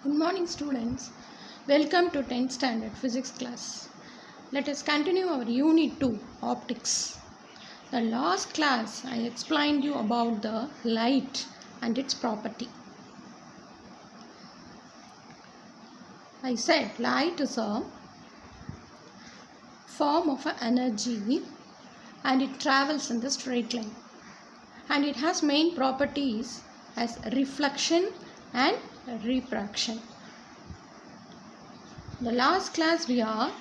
Good morning, students. Welcome to 10th standard physics class. Let us continue our unit 2 optics. The last class I explained you about the light and its property. I said light is a form of energy and it travels in the straight line, and it has main properties as reflection and refraction. The last class we are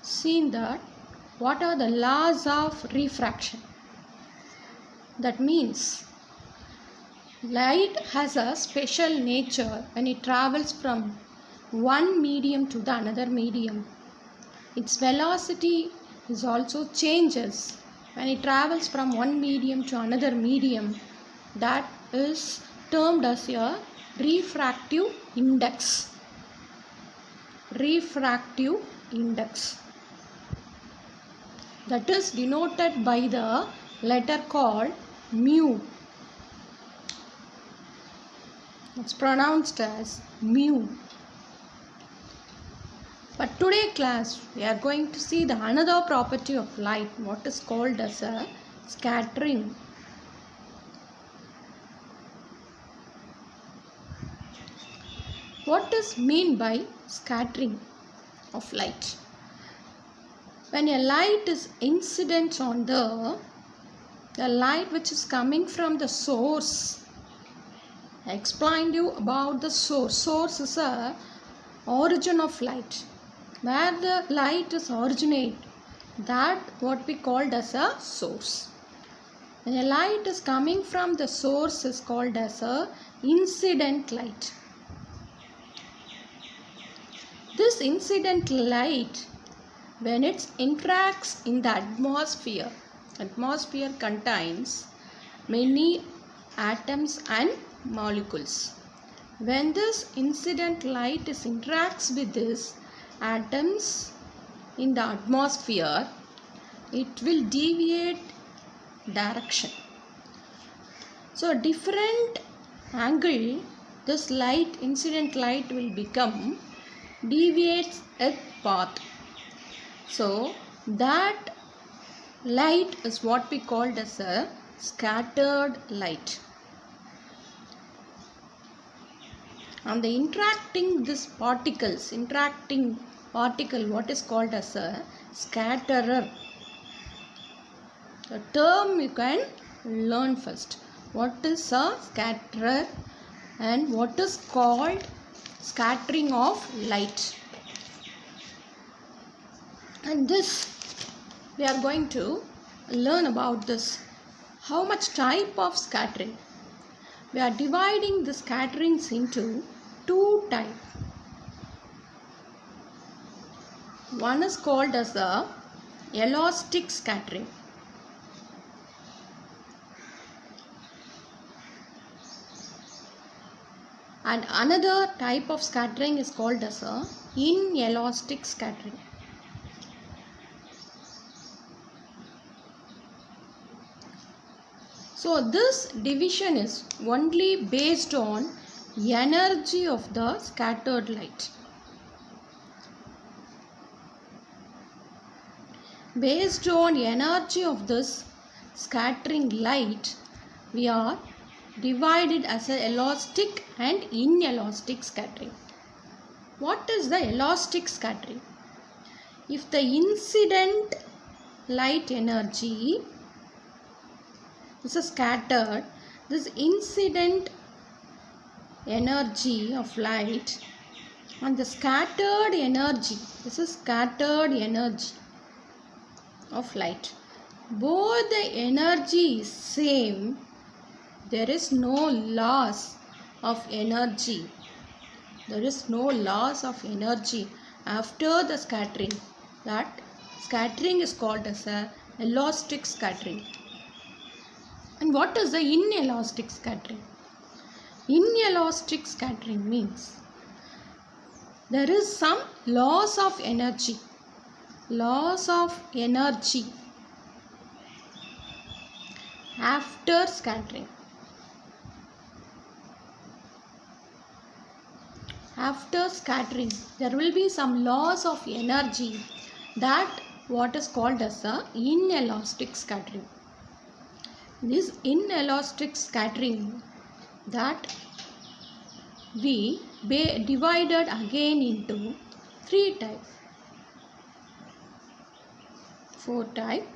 seen that what are the laws of refraction. That means light has a special nature when it travels from one medium to the another medium. Its velocity is also changes when it travels from one medium to another medium. That is termed as a refractive index. Refractive index. That is denoted by the letter called mu. It's pronounced as mu. But today class we are going to see the another property of light, what is called as a scattering. What is mean by scattering of light? When a light is incident on the light which is coming from the source. I explained you about the source. Source is a origin of light. Where the light is originate, that what we called as a source. When a light is coming from the source is called as a incident light. This incident light, when it interacts in the atmosphere contains many atoms and molecules. When this incident light interacts with these atoms in the atmosphere, it will deviate direction. So a different angle this light, incident light, will become deviates its path. So that light is what we called as a scattered light. And the interacting particle what is called as a scatterer. The term you can learn first. What is a scatterer and what is called scattering of light. And this we are going to learn about this. How much type of scattering? We are dividing the scatterings into two types. One is called as the elastic scattering. And another type of scattering is called as a inelastic scattering. So this division is only based on energy of the scattered light. Based on energy of this scattering light, we are divided as a elastic and inelastic scattering. What is the elastic scattering? If the incident light energy is scattered, this incident energy of light and the scattered energy, this is scattered energy of light, both the energy is same. There is no loss of energy. There is no loss of energy after the scattering. That scattering is called as a elastic scattering. And what is the inelastic scattering? Inelastic scattering means there is some loss of energy. Loss of energy after scattering. after scattering there will be some loss of energy, that what is called as a inelastic scattering. This inelastic scattering that we divided again into 4 type.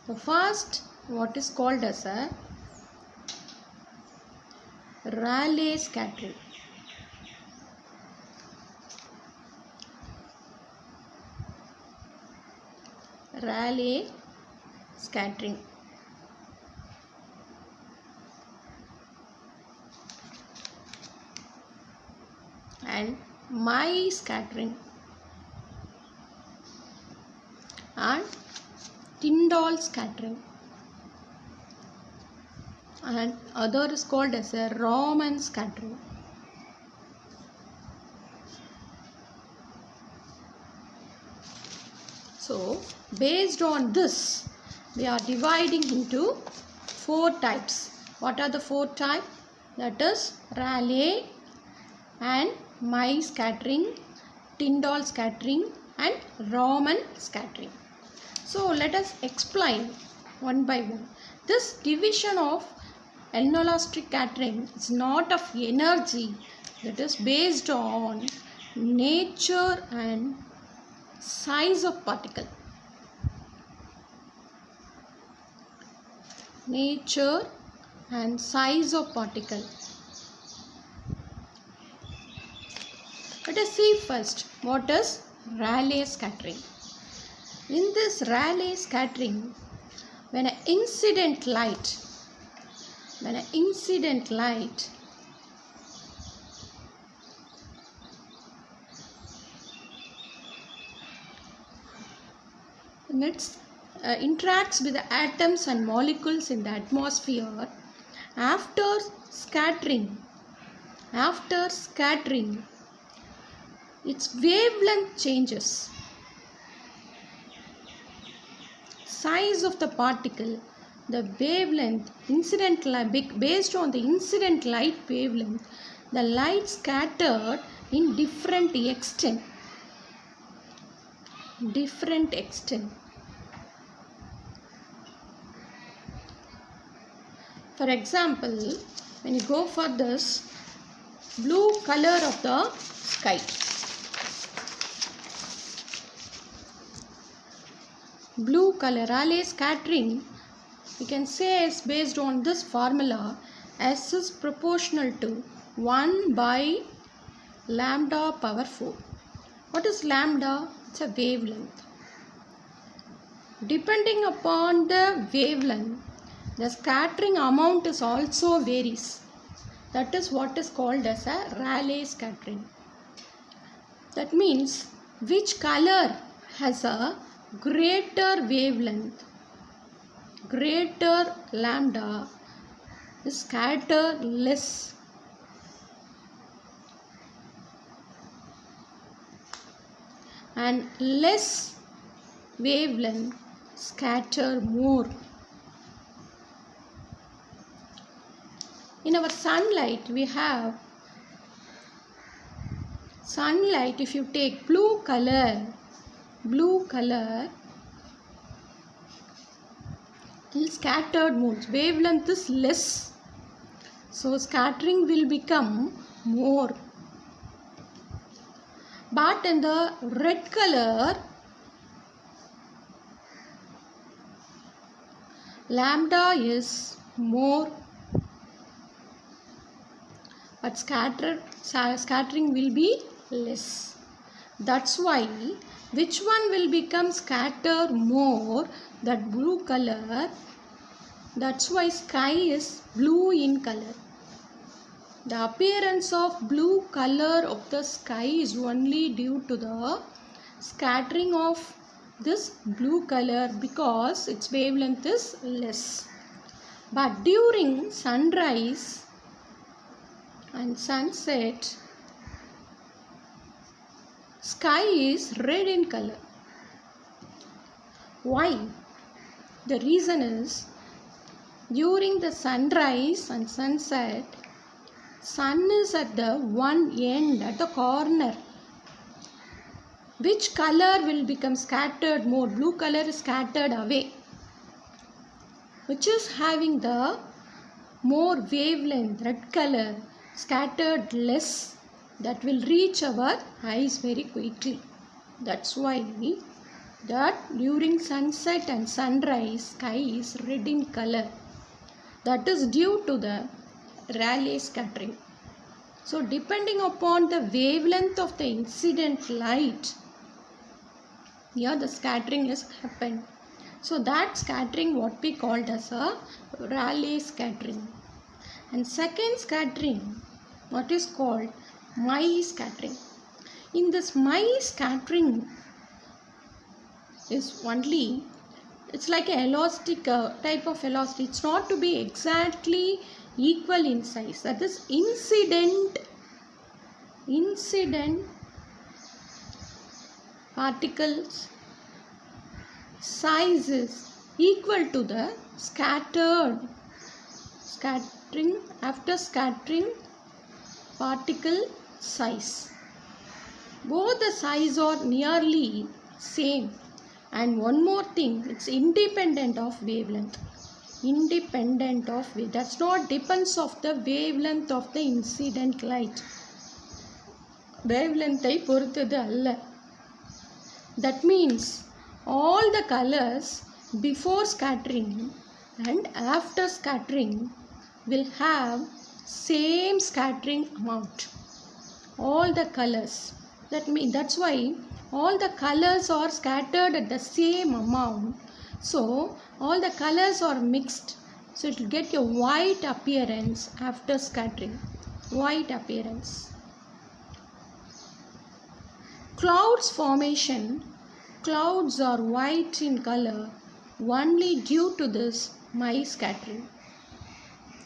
The first what is called as a Rayleigh scattering. Rayleigh scattering. And Mie scattering and Tyndall scattering, and other is called as a Raman scattering. So based on this we are dividing into 4 types. What are the 4 types? That is Rayleigh and Mie scattering, Tyndall scattering and Raman scattering. So let us explain one by one. This division of inelastic scattering is not of energy, that is based on nature and size of particle. Nature and size of particle. Let us see first what is Rayleigh scattering. In this Rayleigh scattering, when an incident light interacts with the atoms and molecules in the atmosphere, after scattering its wavelength changes. Size of the particle, the wavelength, incident light, based on the incident light wavelength, the light scattered in different extent. For example, when you go for this blue color of the sky, blue color Rayleigh scattering, we can say is based on this formula, S is proportional to 1 by lambda power 4. What is lambda? It's a wavelength. Depending upon the wavelength, the scattering amount is also varies. That is what is called as a Rayleigh scattering. That means which color has a greater wavelength, greater lambda, is scattered less. And less wavelength scatter more. In our sunlight, we have sunlight. If you take blue color is scattered more, wavelength is less, so scattering will become more. But in the red color, lambda is more, but scattering will be less. That's why which one will become scatter more? That blue color. That's why sky is blue in color. The appearance of blue color of the sky is only due to the scattering of this blue color, because its wavelength is less. But during sunrise and sunset, sky is red in color. Why? The reason is, during the sunrise and sunset, sun is at the one end, at the corner. Which color will become scattered more? Blue color is scattered away. Which is having the more wavelength? Red color scattered less. That will reach our eyes very quickly. That's why that during sunset and sunrise sky is red in color. That is due to the Rayleigh scattering. So depending upon the wavelength of the incident light, here the scattering has happened. So that scattering what we called as a Rayleigh scattering. And second scattering, what is called Mie scattering. In this Mie scattering is only, it's like a elastic type of velocity. It's not to be exactly equal in size. That is incident particles size is equal to the scattering after scattering particle size. Both the size are nearly same. And one more thing, it's independent of wavelength. That's not depends of the wavelength of the incident light. Wavelength ஐ பொறுத்தது அல்ல. That means all the colors before scattering and after scattering will have same scattering amount. All the colors. That's why all the colors are scattered at the same amount. So all the colors are mixed. So it will get a white appearance after scattering. White appearance. Clouds formation. Clouds are white in color only due to this Mie scattering.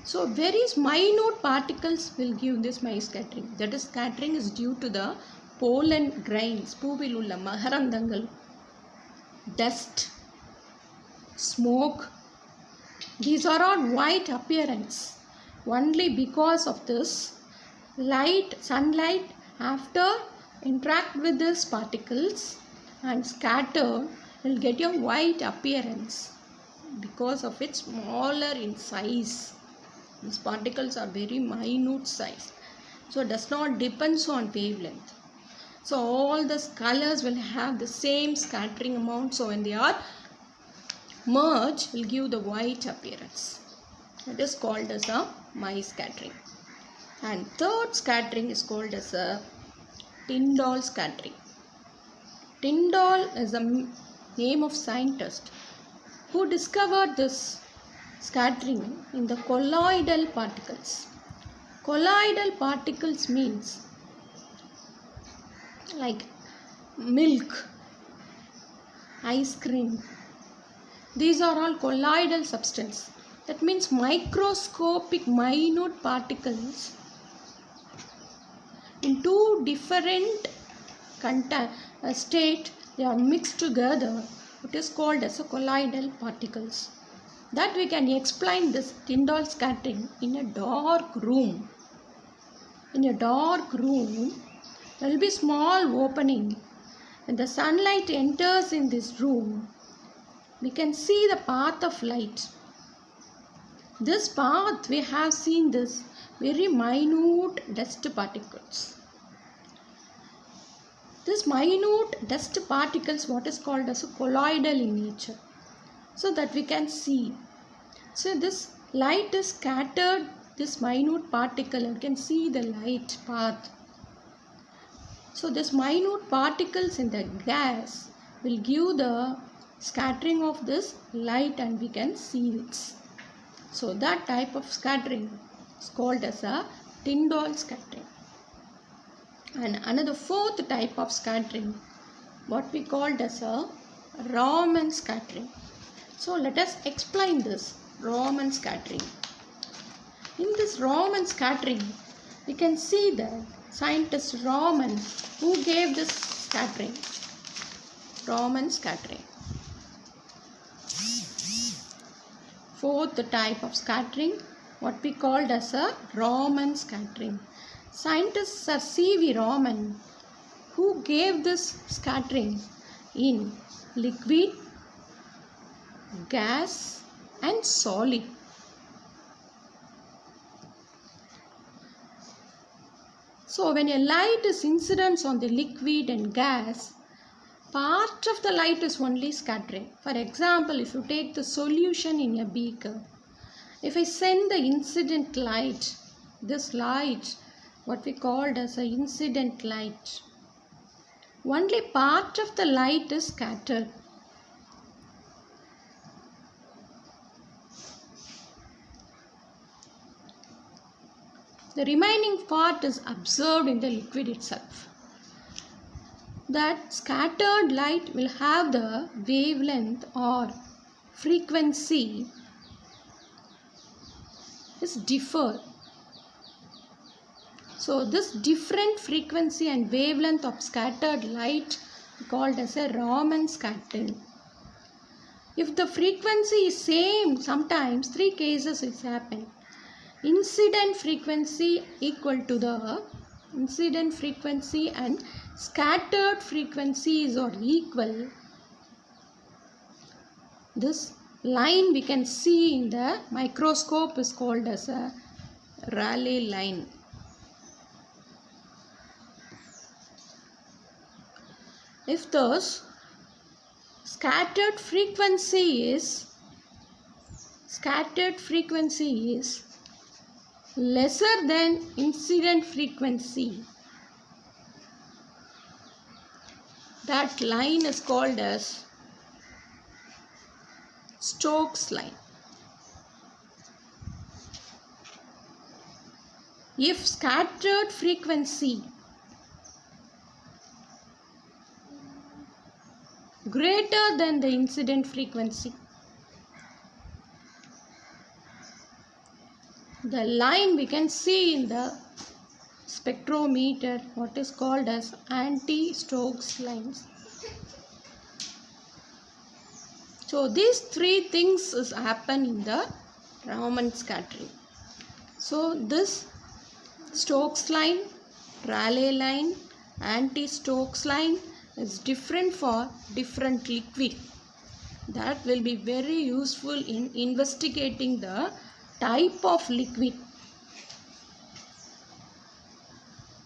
So very minute particles will give this Mie scattering. That is, scattering is due to the pollen grains, பூவில் உள்ள மகரந்தங்கள், dust, smoke. These are all white appearance only because of this sunlight after interact with these particles and scatter will get a white appearance because of its smaller in size. These particles are very minute size. So it does not depends on wavelength. So all the colors will have the same scattering amount. So when they are merged, will give the white appearance. It is called as a Mie scattering. And third scattering is called as a Tyndall scattering. Tyndall is the name of scientist who discovered this scattering in the colloidal particles. Colloidal particles means like milk, ice cream. These are all colloidal substance. That means microscopic minute particles in two different state, they are mixed together. It is called as a colloidal particles. That we can explain this Tyndall scattering in a dark room. In a dark room, there will be small opening. When the sunlight enters in this room, we can see the path of light. This path, we have seen this very minute dust particles. This minute dust particles, what is called as a colloidal in nature. So that we can see. So this light is scattered, this minute particle, you can see the light path. So this minute particles in the gas will give the scattering of this light and we can see it. So that type of scattering is called as a Tyndall scattering. And another fourth type of scattering, what we called as a Raman scattering. So let us explain this Raman scattering. In this Raman scattering, we can see the scientist Raman who gave this scattering. Raman scattering. Fourth type of scattering, what we called as a Raman scattering. Scientist Sir C.V. Raman, who gave this scattering in liquid, gas and solid. So when a light is incident on the liquid and gas, part of the light is only scattering. For example, if you take the solution in a beaker, if I send the incident light, this light, what we called as an incident light, only part of the light is scattered. The remaining part is absorbed in the liquid itself. That scattered light will have the wavelength or frequency is differ. So this different frequency and wavelength of scattered light called as a Raman scattering. If the frequency is same, sometimes three cases is happen. Incident frequency equal to the incident frequency and scattered frequencies are equal. This line we can see in the microscope is called as a Rayleigh line. If those scattered frequency is lesser than incident frequency, that line is called as Stokes line. If scattered frequency greater than the incident frequency, the line we can see in the spectrometer, what is called as anti-Stokes lines. So these three things is happen in the Raman scattering. So this Stokes line, Rayleigh line, anti-Stokes line is different for different liquid. That will be very useful in investigating the type of liquid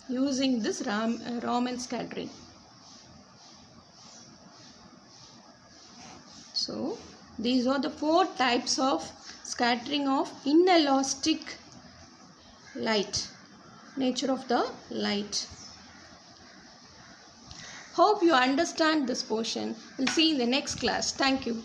using this Raman scattering. So these are the 4 types of scattering of inelastic light, nature of the light. Hope you understand this portion. We'll see in the next class. Thank you.